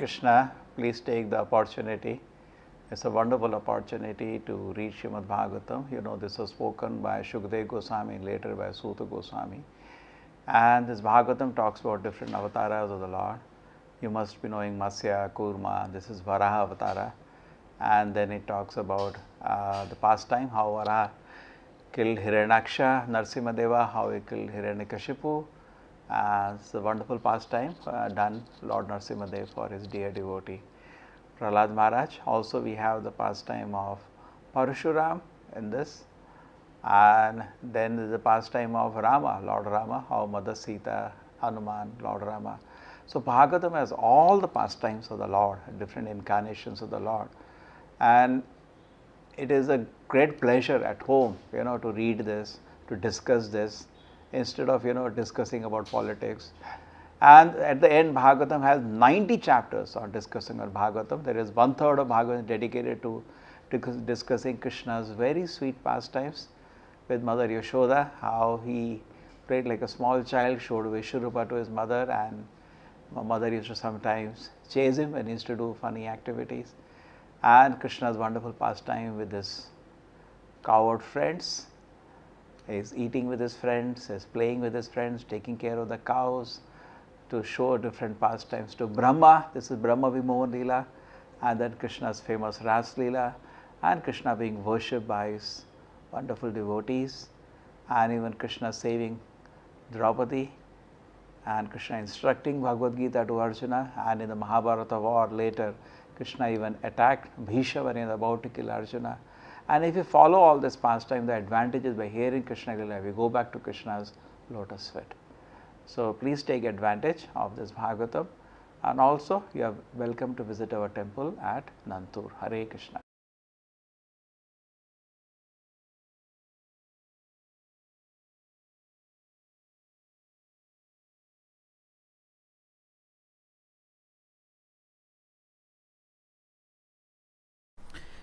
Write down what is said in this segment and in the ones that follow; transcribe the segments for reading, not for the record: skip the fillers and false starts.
Krishna, please take the opportunity. It's a wonderful opportunity to read Srimad Bhagavatam. You know, this was spoken by Shukdev Goswami, later by Suta Goswami. And this Bhagavatam talks about different avatars of the Lord. You must be knowing Matsya, Kurma, this is Varaha Avatara. And then it talks about the pastime, how Varaha killed Hiranyaksha, Narsimhadeva, how he killed Hiranyakashipu. It's a wonderful pastime done Lord Narsimhadev for his dear devotee Prahlad Maharaj. Also we have the pastime of Parashuram in this, and then there is the pastime of Rama, Lord Rama, how Mother Sita, Hanuman, Lord Rama. So Bhagavatam has all the pastimes of the Lord, different incarnations of the Lord, and it is a great pleasure at home, you know, to read this, to discuss this, instead of, you know, discussing about politics. And at the end, Bhagavatam has 90 chapters on discussing on Bhagavatam. There is 1/3 of Bhagavatam dedicated to discussing Krishna's very sweet pastimes with Mother Yashoda, how he played like a small child, showed Vishwarupa to his mother, and mother used to sometimes chase him and used to do funny activities. And Krishna's wonderful pastime with his cowherd friends. He is eating with his friends, he is playing with his friends, taking care of the cows, to show different pastimes to Brahma. This is Brahma Vimohan Leela, and then Krishna's famous Ras Leela, and Krishna being worshipped by his wonderful devotees, and even Krishna saving Draupadi, and Krishna instructing Bhagavad Gita to Arjuna, and in the Mahabharata war later, Krishna even attacked Bhishma when he was about to kill Arjuna. And if you follow all this pastime, the advantages by hearing Krishna Lila, we go back to Krishna's lotus feet. So please take advantage of this Bhagavatam, and also you are welcome to visit our temple at Nantur. Hare Krishna.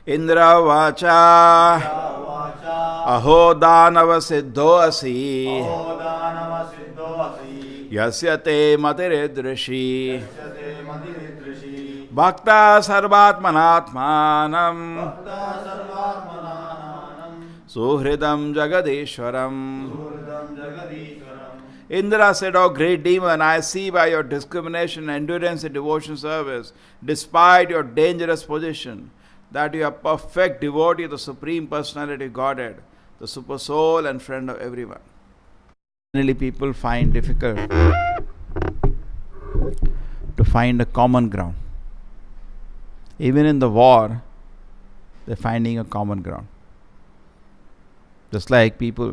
Indra Vacha Aho Danava Siddho Asi Yasya Te Matiridrishi Bhakta Sarvatmanatmanam Suhridam Jagadeshwaram. Indra said, "O great demon, I see by your discrimination, endurance and devotion service, despite your dangerous position, that you are perfect devotee of the Supreme Personality of Godhead, the Super Soul and friend of everyone." Generally, people find difficult to find a common ground. Even in the war, they're finding a common ground. Just like people,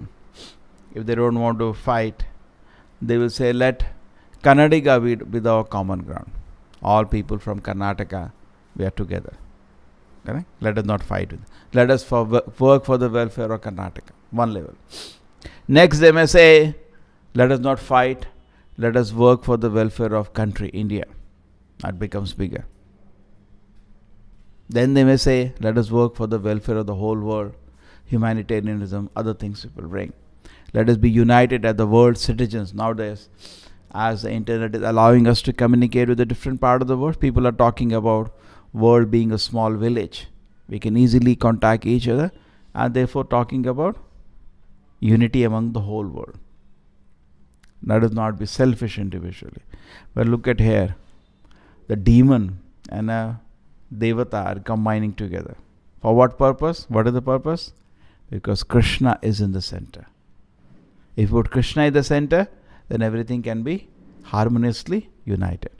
if they don't want to fight, they will say, let Karnataka be our common ground. All people from Karnataka, we are together. Correct? Let us not fight with. Let us work for the welfare of Karnataka. One level. Next, they may say, let us not fight. Let us work for the welfare of country, India. That becomes bigger. Then they may say, let us work for the welfare of the whole world. Humanitarianism, other things people bring. Let us be united as the world's citizens. Nowadays, as the internet is allowing us to communicate with a different part of the world, people are talking about world being a small village. We can easily contact each other, and therefore talking about unity among the whole world. Let us not be selfish individually. But look at here. The demon and a devata are combining together. For what purpose? What is the purpose? Because Krishna is in the center. If you put Krishna in the center, then everything can be harmoniously united.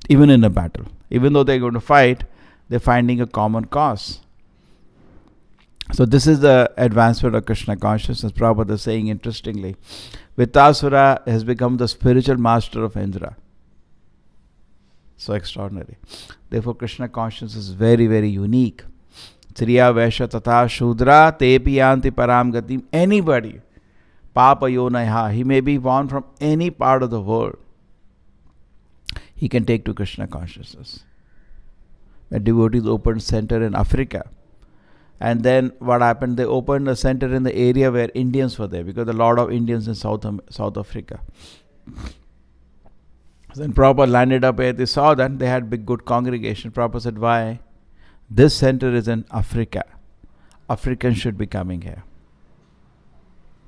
Even in a battle. Even though they're going to fight, they're finding a common cause. So this is the advancement of Krishna consciousness. Prabhupada is saying interestingly, Vittasura has become the spiritual master of Indra. So extraordinary. Therefore Krishna consciousness is very, very unique. Triya Vaishya Tata Shudra Tepi Yanti Param Gatim. Anybody, Papa Yonaiha, he may be born from any part of the world, he can take to Krishna consciousness. The devotees opened center in Africa. And then what happened? They opened a center in the area where Indians were there, because a lot of Indians in South Africa. Then Prabhupada landed up here, they saw that they had big good congregation. Prabhupada said, why? This center is in Africa. Africans should be coming here.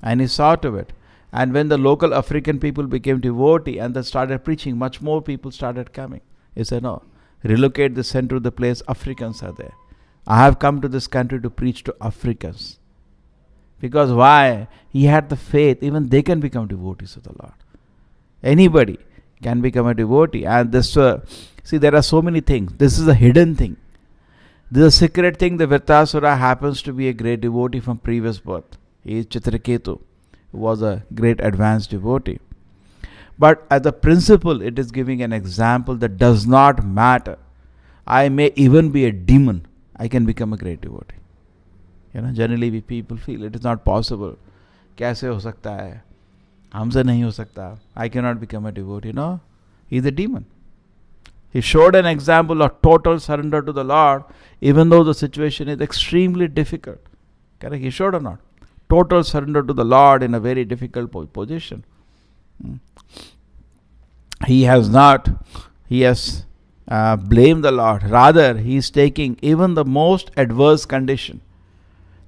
And he saw to it. And when the local African people became devotee and they started preaching, much more people started coming. He said, no, relocate the center to the place Africans are there. I have come to this country to preach to Africans. Because why? He had the faith, even they can become devotees of the Lord. Anybody can become a devotee. And this, see, there are so many things. This is a hidden thing. This is a secret thing. The Vritrasura happens to be a great devotee from previous birth. He is Chitraketu, who was a great advanced devotee. But as a principle, it is giving an example that does not matter. I may even be a demon. I can become a great devotee. Generally we people feel it is not possible. कैसे हो सकता है? हमसे नहीं हो सकता. I cannot become a devotee. No, he is a demon. He showed an example of total surrender to the Lord, even though the situation is extremely difficult. Correct? He showed or not? Total surrender to the Lord in a very difficult position. He has blamed the Lord. Rather, he is taking even the most adverse condition.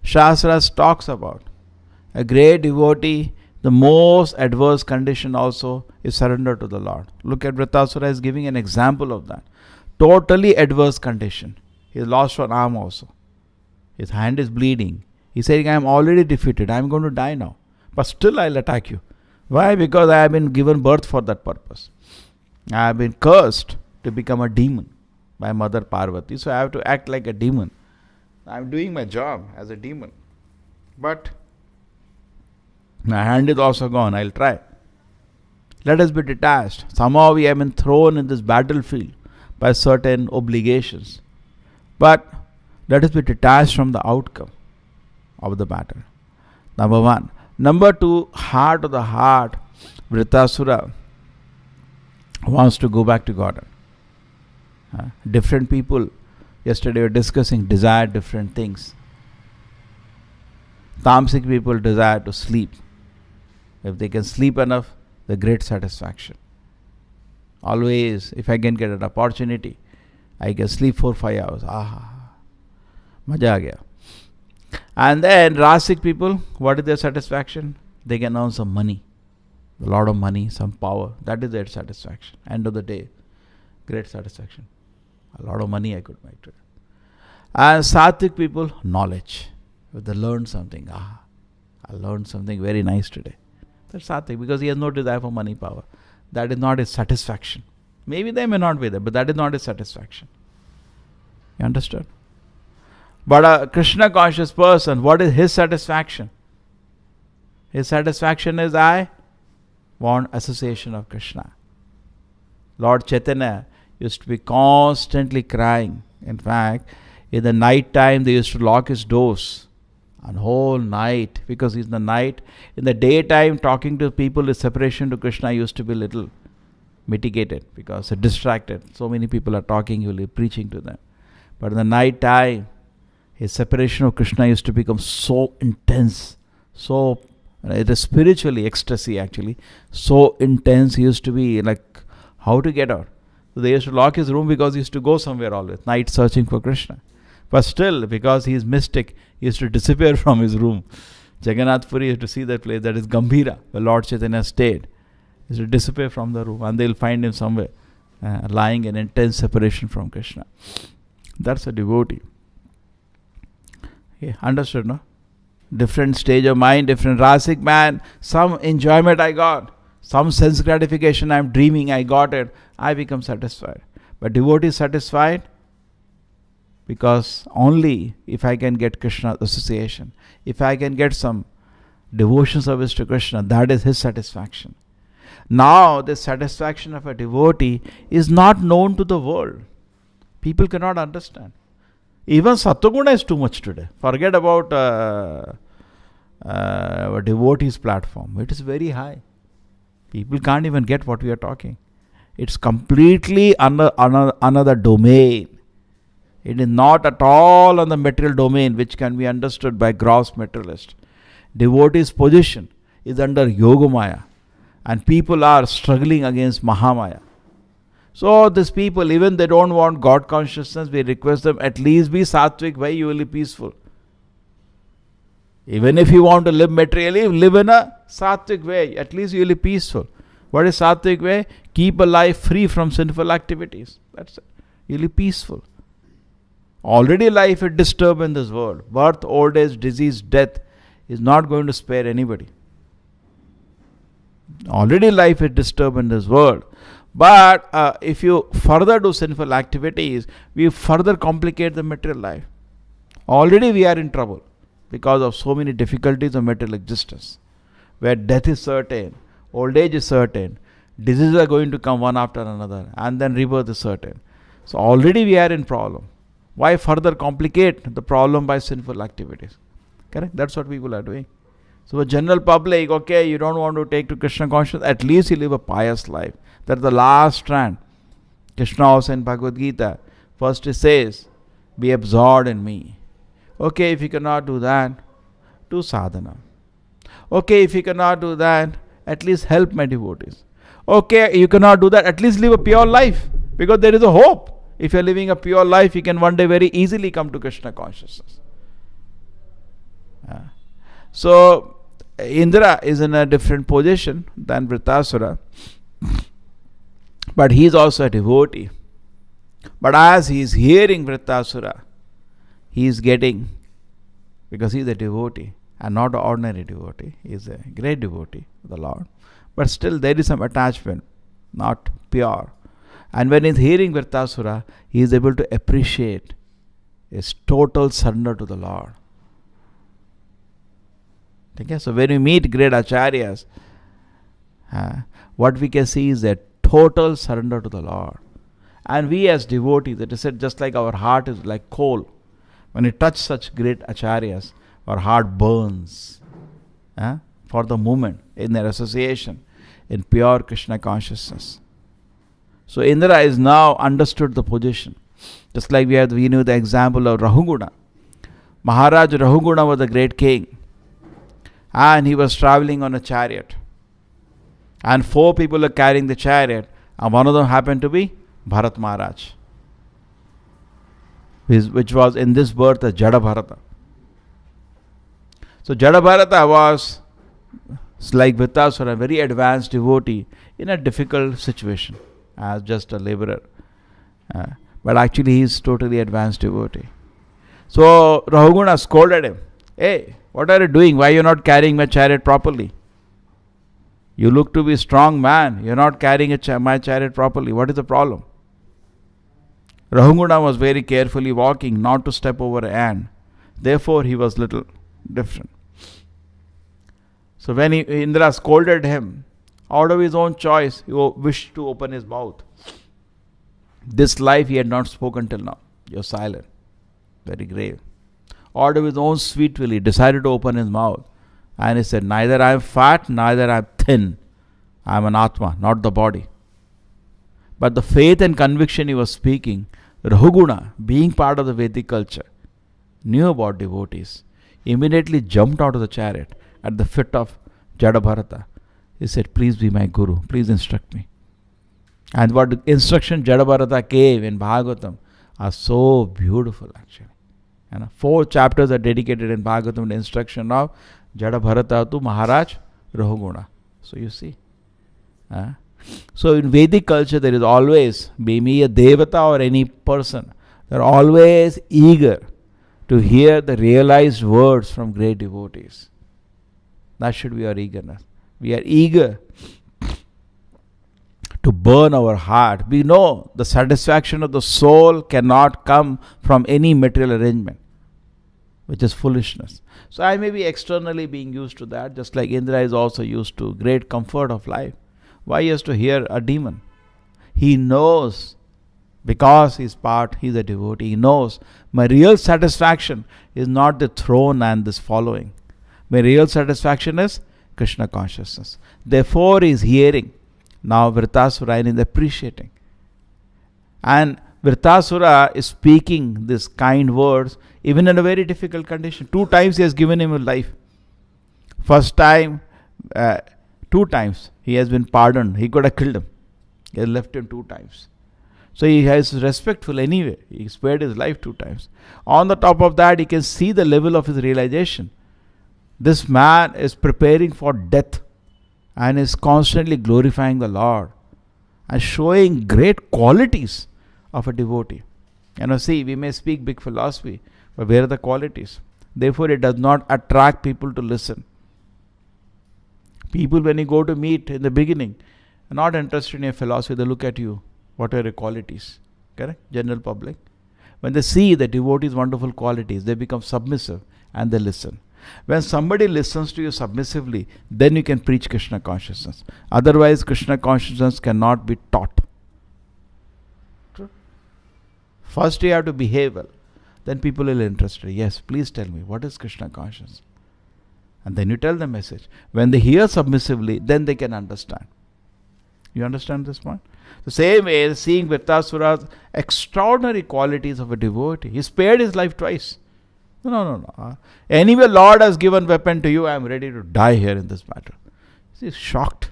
Shastras talks about a great devotee, the most adverse condition also is surrender to the Lord. Look at Vritrasura is giving an example of that. Totally adverse condition. He lost one arm also. His hand is bleeding. He said, I am already defeated. I am going to die now. But still I will attack you. Why? Because I have been given birth for that purpose. I have been cursed to become a demon by Mother Parvati. So I have to act like a demon. I am doing my job as a demon. But my hand is also gone. I will try. Let us be detached. Somehow we have been thrown in this battlefield by certain obligations. But let us be detached from the outcome of the battle. Number one. Number two, heart of the heart. Vritrasura wants to go back to God. Different people yesterday were discussing desire different things. Tamasic people desire to sleep. If they can sleep enough, the great satisfaction. Always, if I can get an opportunity, I can sleep 4-5 hours. Maja aa gaya. And then Rasic people, what is their satisfaction? They can earn some money. A lot of money, some power. That is their satisfaction. End of the day, great satisfaction. A lot of money I could make today. And Sattvic people, knowledge. If they learn something, I learned something very nice today. That's Sattvic, because he has no desire for money, power. That is not his satisfaction. Maybe they may not be there, but that is not his satisfaction. You understand? But a Krishna conscious person, what is his satisfaction? His satisfaction is, I want association of Krishna. Lord Chaitanya used to be constantly crying. In fact, in the night time, they used to lock his doors. And whole night, because in the night, in the daytime, talking to people, his separation to Krishna used to be little mitigated, because distracted. So many people are talking, he will be preaching to them. But in the night time, his separation of Krishna used to become so intense, so it is spiritually ecstasy actually, so intense. He used to be like, how to get out? So they used to lock his room because he used to go somewhere always, night searching for Krishna. But still, because he is mystic, he used to disappear from his room. Jagannath Puri used to see that place, that is Gambhira, where Lord Chaitanya stayed. He used to disappear from the room, and they'll find him somewhere, lying in intense separation from Krishna. That's a devotee. Okay, understood, no? Different stage of mind, different rasic man. Some enjoyment I got, some sense gratification I'm dreaming, I got it, I become satisfied. But devotee is satisfied because only if I can get Krishna association, if I can get some devotion service to Krishna, that is his satisfaction. Now, the satisfaction of a devotee is not known to the world. People cannot understand. Even Sattva-guna is too much today. Forget about a devotee's platform. It is very high. People can't even get what we are talking. It's completely another domain. It is not at all on the material domain, which can be understood by gross materialist. Devotee's position is under Yogamaya, and people are struggling against Mahamaya. So these people, even they don't want God consciousness, we request them at least be sattvic way, you will be peaceful. Even if you want to live materially, live in a sattvic way, at least you will be peaceful. What is sattvic way? Keep a life free from sinful activities. That's it. You will be peaceful. Already life is disturbed in this world. Birth, old age, disease, death is not going to spare anybody. Already life is disturbed in this world. But if you further do sinful activities, we further complicate the material life. Already we are in trouble because of so many difficulties of material existence, where death is certain, old age is certain, diseases are going to come one after another, and then rebirth is certain. So already we are in problem. Why further complicate the problem by sinful activities? Correct? That's what people are doing. So the general public, okay, you don't want to take to Krishna consciousness, at least you live a pious life. That's the last strand. Krishna also in Bhagavad Gita, first he says, be absorbed in me. Okay, if you cannot do that, do sadhana. Okay, if you cannot do that, at least help my devotees. Okay, you cannot do that, at least live a pure life. Because there is a hope. If you are living a pure life, you can one day very easily come to Krishna consciousness. So, Indra is in a different position than Vritasura. But he is also a devotee. But as he is hearing Vritasura, he is getting, because he is a devotee and not an ordinary devotee, he is a great devotee of the Lord. But still there is some attachment, not pure. And when he is hearing Vritasura, he is able to appreciate his total surrender to the Lord. Okay? So when we meet great acharyas, what we can see is that total surrender to the Lord. And we as devotees, it is said just like our heart is like coal. When we touch such great acharyas, our heart burns for the moment in their association in pure Krishna consciousness. So Indra is now understood the position. Just like we knew the example of Rahuguna. Maharaj Rahuguna was a great king. And he was traveling on a chariot. And 4 people are carrying the chariot. And one of them happened to be Bharat Maharaj, which was in this birth a Jada Bharata. So Jada Bharata was like Vritasura, a very advanced devotee in a difficult situation as just a laborer. But actually he is totally advanced devotee. So Rahuguna scolded him. Hey, what are you doing? Why are you not carrying my chariot properly? You look to be a strong man. You are not carrying my chariot properly. What is the problem? Rahuguna was very carefully walking, not to step over an ant. Therefore, he was little different. So when Indra scolded him, out of his own choice, he wished to open his mouth. This life he had not spoken till now. You are silent. Very grave. Out of his own sweet will, he decided to open his mouth. And he said, neither I am fat, neither I am thin. I am an Atma, not the body. But the faith and conviction he was speaking, Rahuguna, being part of the Vedic culture, knew about devotees, immediately jumped out of the chariot at the feet of Jada Bharata. He said, please be my guru, please instruct me. And what instruction Jada Bharata gave in Bhagavatam are so beautiful actually. And 4 chapters are dedicated in Bhagavatam to the instruction of Jada Bharata to Maharaj Rahuguna. So you see. So in Vedic culture there is always, be me a Devata or any person, they are always eager to hear the realized words from great devotees. That should be our eagerness. We are eager to burn our heart. We know the satisfaction of the soul cannot come from any material arrangement, which is foolishness. So I may be externally being used to that, just like Indra is also used to great comfort of life. Why he has to hear a demon? He knows, because he's a devotee, he knows my real satisfaction is not the throne and this following. My real satisfaction is Krishna consciousness. Therefore he is hearing. Now Vritasura is appreciating. And Vritasura is speaking these kind words even in a very difficult condition. 2 times he has given him a life. First time, 2 times he has been pardoned. He could have killed him. He has left him 2 times. So he is respectful anyway. He spared his life 2 times. On the top of that, he can see the level of his realization. This man is preparing for death and is constantly glorifying the Lord and showing great qualities of a devotee. See, we may speak big philosophy, but where are the qualities? Therefore, it does not attract people to listen. People, when you go to meet in the beginning, are not interested in your philosophy. They look at you. What are your qualities? Correct? General public. When they see the devotee's wonderful qualities, they become submissive and they listen. When somebody listens to you submissively, then you can preach Krishna consciousness. Otherwise, Krishna consciousness cannot be taught. True? First, you have to behave well. Then people will be interested. Yes, please tell me, what is Krishna consciousness? And then you tell the message. When they hear submissively, then they can understand. You understand this point? The same way, seeing Vritrasura's extraordinary qualities of a devotee. He spared his life twice. No. Anyway, Lord has given weapon to you. I am ready to die here in this matter. He is shocked.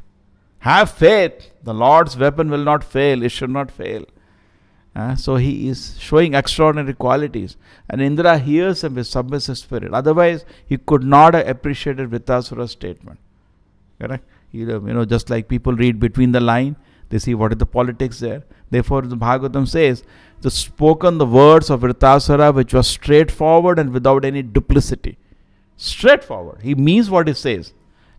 Have faith. The Lord's weapon will not fail. It should not fail. So he is showing extraordinary qualities. And Indra hears him with submissive spirit. Otherwise, he could not have appreciated Vritrasura's statement. Correct? Just like people read between the line, they see what is the politics there. Therefore, the Bhagavatam says, the words of Vritrasura, which was straightforward and without any duplicity. Straightforward. He means what he says.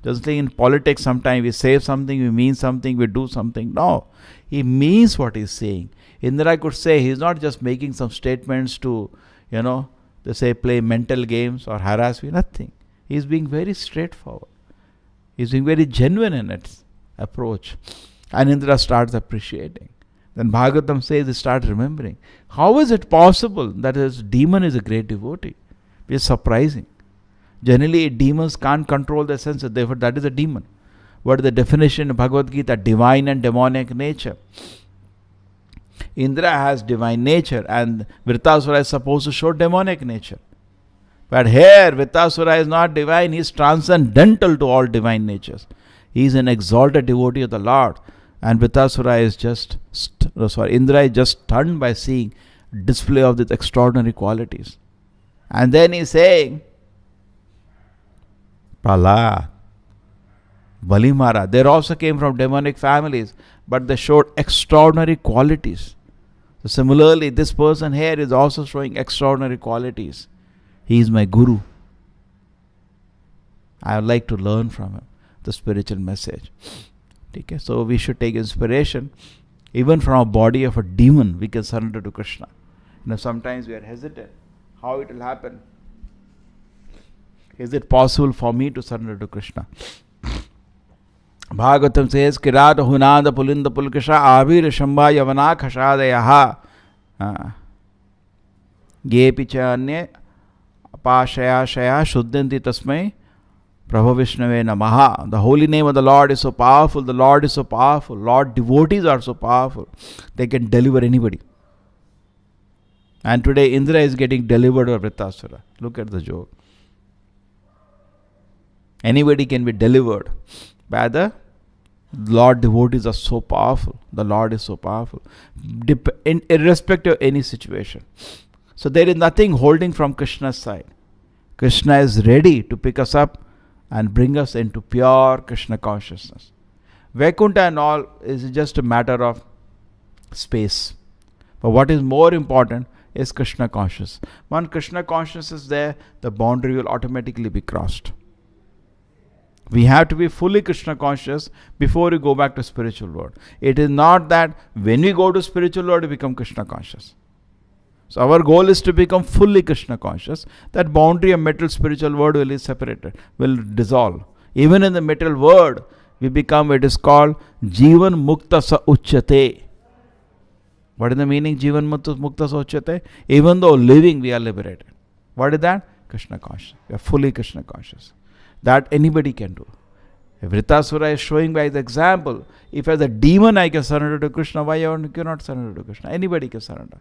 Just like in politics, sometimes we say something, we mean something, we do something. No. He means what he's saying. Indra could say he's not just making some statements to, they say play mental games or harass me. Nothing. He's being very straightforward. He's being very genuine in its approach. And Indra starts appreciating. Then Bhagavatam says he starts remembering. How is it possible that this demon is a great devotee? It's surprising. Generally, demons can't control their senses. Therefore, that is a demon. What is the definition of Bhagavad Gita? Divine and demonic nature. Indra has divine nature and Vritrasura is supposed to show demonic nature. But here, Vritrasura is not divine. He is transcendental to all divine natures. He is an exalted devotee of the Lord. And Vritrasura is Indra is just stunned by seeing display of these extraordinary qualities. And then he is saying, Prahlad, Balimara, they also came from demonic families, but they showed extraordinary qualities. So similarly, this person here is also showing extraordinary qualities. He is my guru. I would like to learn from him the spiritual message. Okay? So we should take inspiration. Even from a body of a demon, we can surrender to Krishna. Sometimes we are hesitant. How it will happen? Is it possible for me to surrender to Krishna? Bhagavatam says, Kirata hunada pulinda pulkisha avir shamba yavana khashadayaha gepicha anye apashaya shaya shuddhanti tasmai Prabhu Vishnave Namaha. The holy name of the Lord is so powerful. The Lord is so powerful. Lord devotees are so powerful. They can deliver anybody. And today Indra is getting delivered by Vritrasura. Look at the joke. Anybody can be delivered by the Lord. Devotees are so powerful. The Lord is so powerful. Irrespective of any situation. So there is nothing holding from Krishna's side. Krishna is ready to pick us up and bring us into pure Krishna consciousness. Vaikuntha and all is just a matter of space. But what is more important is Krishna consciousness. When Krishna consciousness is there, the boundary will automatically be crossed. We have to be fully Krishna conscious before we go back to spiritual world. It is not that when we go to spiritual world, we become Krishna conscious. So our goal is to become fully Krishna conscious. That boundary of material spiritual world will be separated, will dissolve. Even in the material world, we become, it is called Jivan Mukta Sa Uchyate. What is the meaning Jivan Mukta Sa Uchyate? Even though living, we are liberated. What is that? Krishna conscious. We are fully Krishna conscious. That anybody can do. If Vritrasura is showing by the example, if as a demon I can surrender to Krishna, why you cannot surrender to Krishna? Anybody can surrender.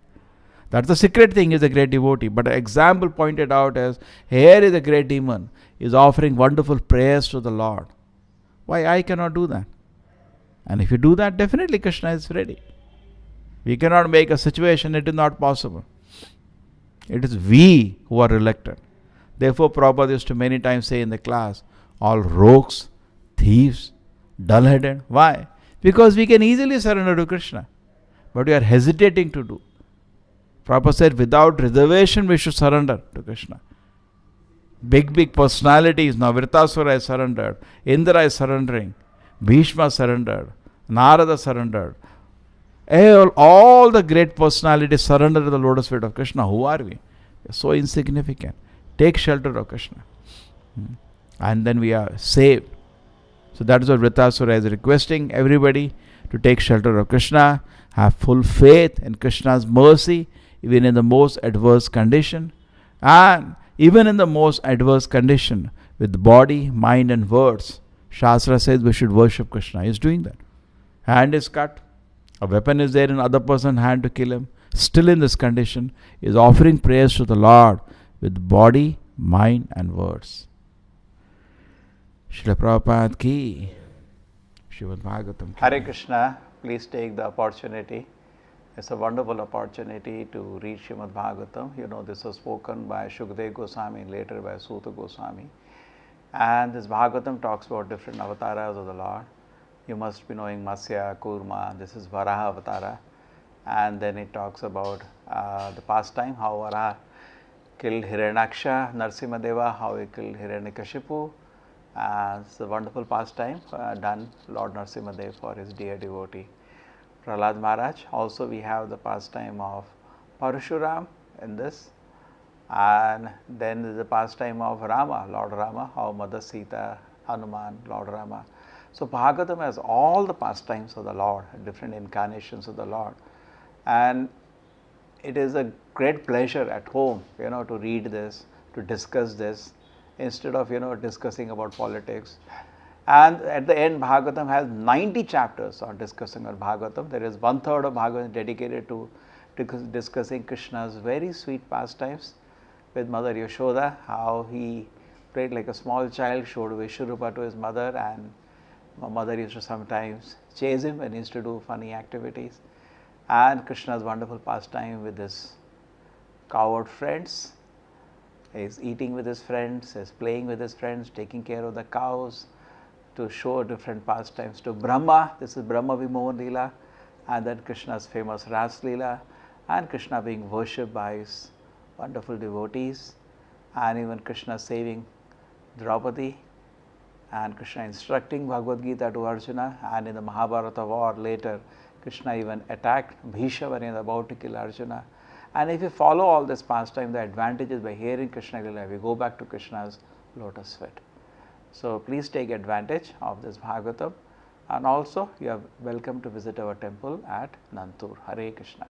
That's the secret thing, is a great devotee. But an example pointed out as, here is a great demon, is offering wonderful prayers to the Lord. Why I cannot do that? And if you do that, definitely Krishna is ready. We cannot make a situation, it is not possible. It is we who are reluctant. Therefore, Prabhupada used to many times say in the class, all rogues, thieves, dull-headed. Why? Because we can easily surrender to Krishna, but we are hesitating to do. Prabhupada said, without reservation we should surrender to Krishna. Big personalities, now Vritasura is surrendered, Indra is surrendering, Bhishma surrendered, Narada surrendered. All the great personalities surrender to the lotus feet of Krishna. Who are we? We are so insignificant. Take shelter of Krishna. And then we are saved. So that is what Vritasura is requesting everybody to take shelter of Krishna, have full faith in Krishna's mercy, even in the most adverse condition. And even in the most adverse condition, with body, mind and words, Shastra says we should worship Krishna. He is doing that. Hand is cut. A weapon is there in other person's hand to kill him. Still in this condition, he is offering prayers to the Lord with body, mind and words. Srila Prabhupada ki, Srimad Bhagavatam ki. Hare Krishna, please take the opportunity. It's a wonderful opportunity to read Srimad Bhagavatam. You know, this was spoken by Shukadeva Goswami, later by Suta Goswami. And this Bhagavatam talks about different avatars of the Lord. You must be knowing Matsya, Kurma, this is Varaha Avatara. And then it talks about the pastime, how Varaha killed Hiranyaksha, Narsimhadeva, how he killed Hiranyakashipu. It's a wonderful pastime done Lord Narsimhadev for his dear devotee Prahlad Maharaj. Also we have the pastime of Parashuram in this. And then there is the pastime of Rama, Lord Rama, how Mother Sita, Hanuman, Lord Rama. So Bhagavatam has all the pastimes of the Lord, different incarnations of the Lord. And it is a great pleasure at home, to read this, to discuss this, instead of, discussing about politics. And at the end, Bhagavatam has 90 chapters on discussing on Bhagavatam. There is 1/3 of Bhagavatam dedicated to discussing Krishna's very sweet pastimes with Mother Yashoda, how he played like a small child, showed Vishwarupa to his mother, and mother used to sometimes chase him and used to do funny activities. And Krishna's wonderful pastime with his cowherd friends. He is eating with his friends, he is playing with his friends, taking care of the cows, to show different pastimes to Brahma. This is Brahma Vimohan Leela, and then Krishna's famous Ras Leela, and Krishna being worshipped by his wonderful devotees, and even Krishna saving Draupadi, and Krishna instructing Bhagavad Gita to Arjuna. And in the Mahabharata war later, Krishna even attacked Bhishma when he was about to kill Arjuna. And if you follow all this pastime, the advantages by hearing Krishna Leela, we go back to Krishna's lotus feet. So please take advantage of this Bhagavatam, and also you are welcome to visit our temple at Nantur. Hare Krishna.